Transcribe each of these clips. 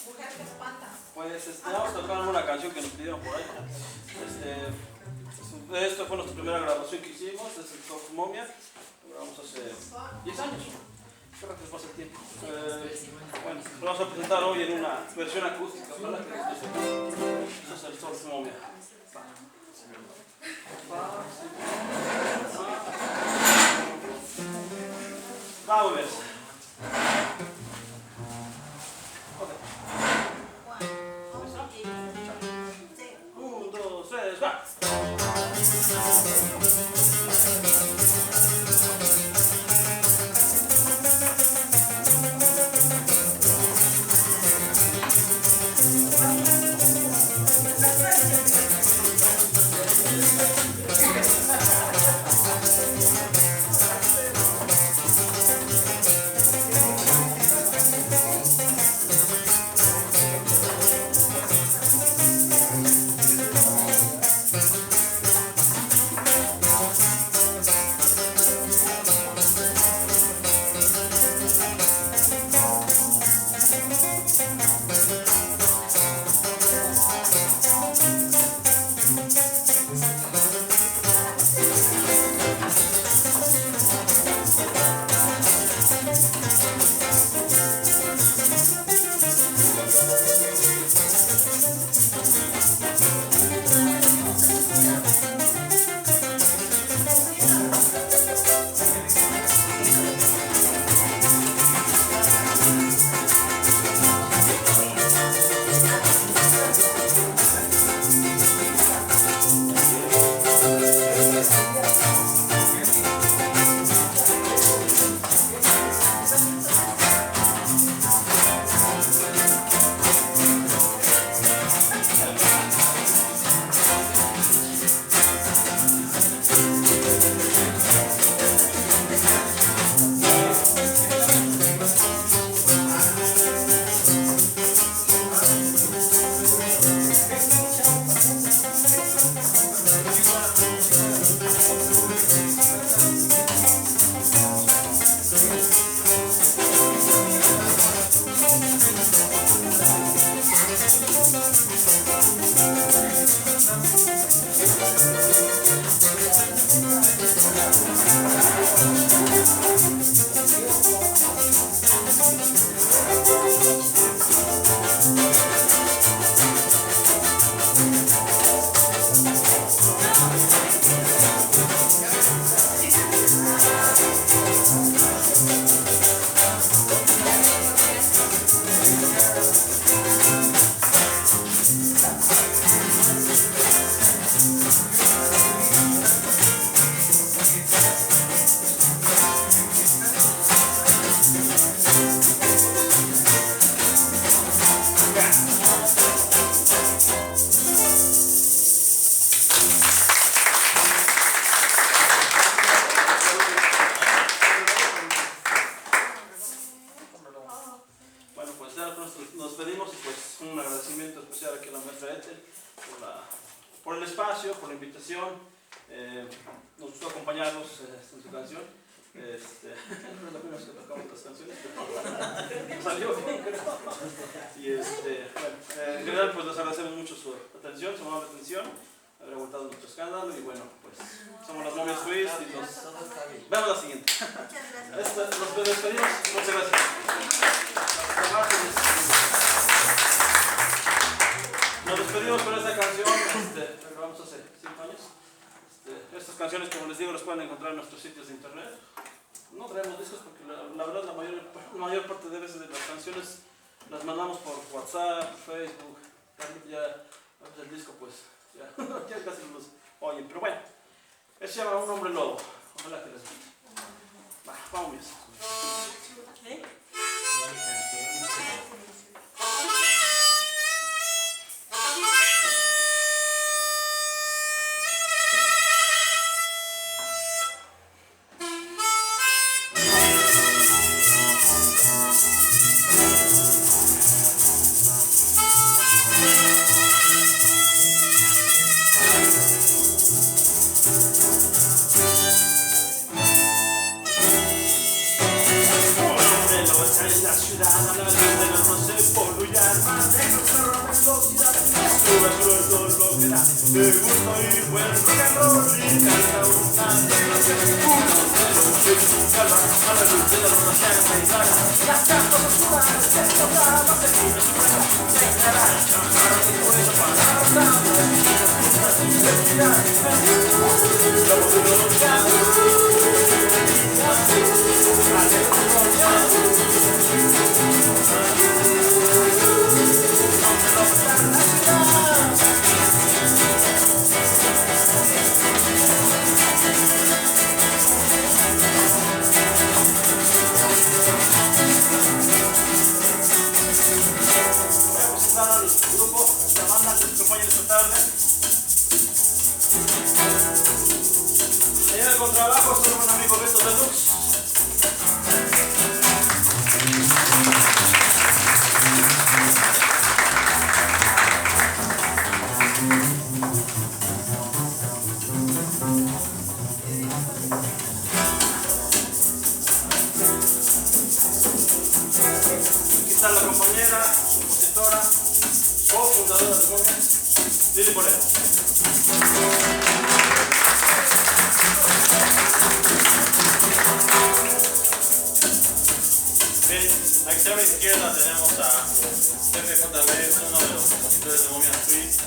Mujer que espanta. Pues vamos a tocar una canción que nos pidieron por ahí. Esto fue nuestra primera grabación que hicimos, es el Top Momia. Lo grabamos hace 10 años. Qué rápido pasa el tiempo. Bueno, lo vamos a presentar hoy en una versión acústica. Ojalá que les guste. Eso es el Top Momia. Vamos a ver. Un, dos, tres, va. Nos pedimos y pues un agradecimiento especial aquí a la maestra Ethel por el espacio, por la invitación. Nos gustó acompañarnos en su canción. No es la primera vez que tocamos las canciones, pero salió bien, creo. Y bueno, en general pues les agradecemos mucho su atención, su amable atención, haber aguantado nuestro escándalo y bueno, pues somos las Momias Twist y nos vemos la siguiente. Nos despedimos, muchas gracias. Nos despedimos con esta canción, la grabamos hace 5 años. Estas canciones, como les digo, las pueden encontrar en nuestros sitios de internet. No traemos discos porque la verdad la mayor parte de veces de las canciones las mandamos por WhatsApp, Facebook. Ya el disco pues ya casi los oyen, pero bueno, se llama Un Hombre Lobo. Ojalá que les guste. Vamos. Contrabajo, soy un amigo Beto Deluxe. Aquí está la compañera, compositora, cofundadora de Momias, Lili Moreno. A extrema izquierda tenemos a Pepe JB, uno de los compositores de Momias Suite,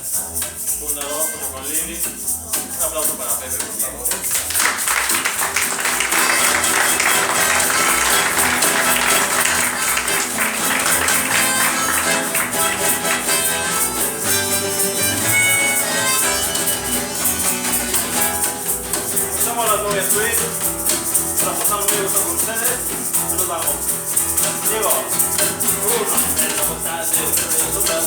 fundador junto con Lili. Un aplauso para Pepe, por favor. Somos las Momias Suite, para pasar muy gusto con ustedes y nos vamos. Digo, uno, en la botella de los otros.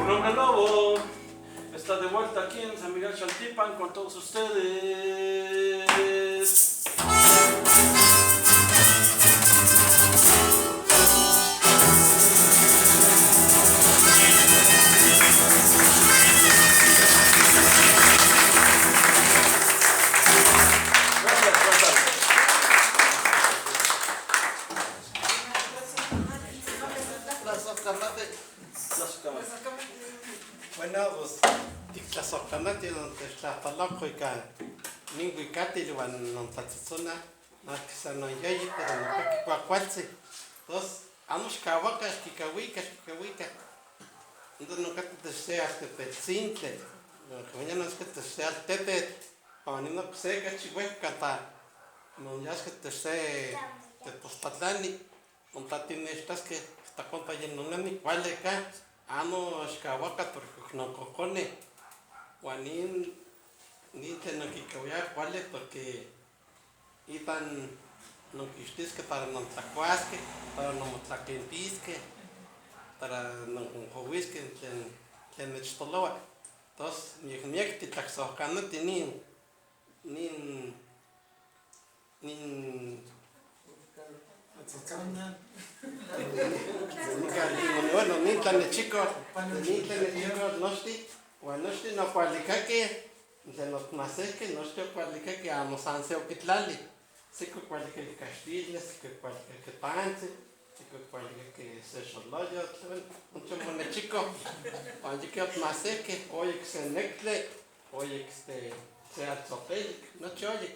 Un hombre lobo está de vuelta aquí en San Miguel Chaltipan con todos ustedes. Bueno, pues, tiklasokkanati non tlahtalakoika ninguikati luan non tatsitsuna nakisa non yayi pero no pakikuakuatsi. Entonces, amos kawaka kikawika. Entonces no kati tesea este petzintle. Mañana es que tesea tete. Amanino se kachihueca ta. No ya es que tesea te postatlani. Ontatiene estas que está conta lleno nani cuál acá. Ano xkawaka porque no cocone. Juanín ni te no kikawia cuál porque iban no quistisque para no tlacuasque, para no tlaquentisque, para no jovisque en echtoloa. Entonces, mi titlaxocanati bueno, ni tan chico, nosti no cualicaque, de los maseque, nosti cualicaque a los anseo quitlali. Sico cualicaque castillas, sico cualicaque panche, sico cualicaque secholoyo, mucho mone chico. Cuando que maseque, oye que se necle, oye que se alzopelic, no te oye,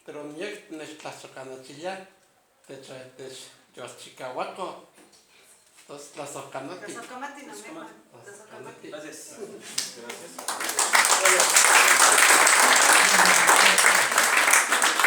pero mi no está socando chillar. De hecho, yo chicahuaco. Entonces, la socamati. La socamati no me. Gracias.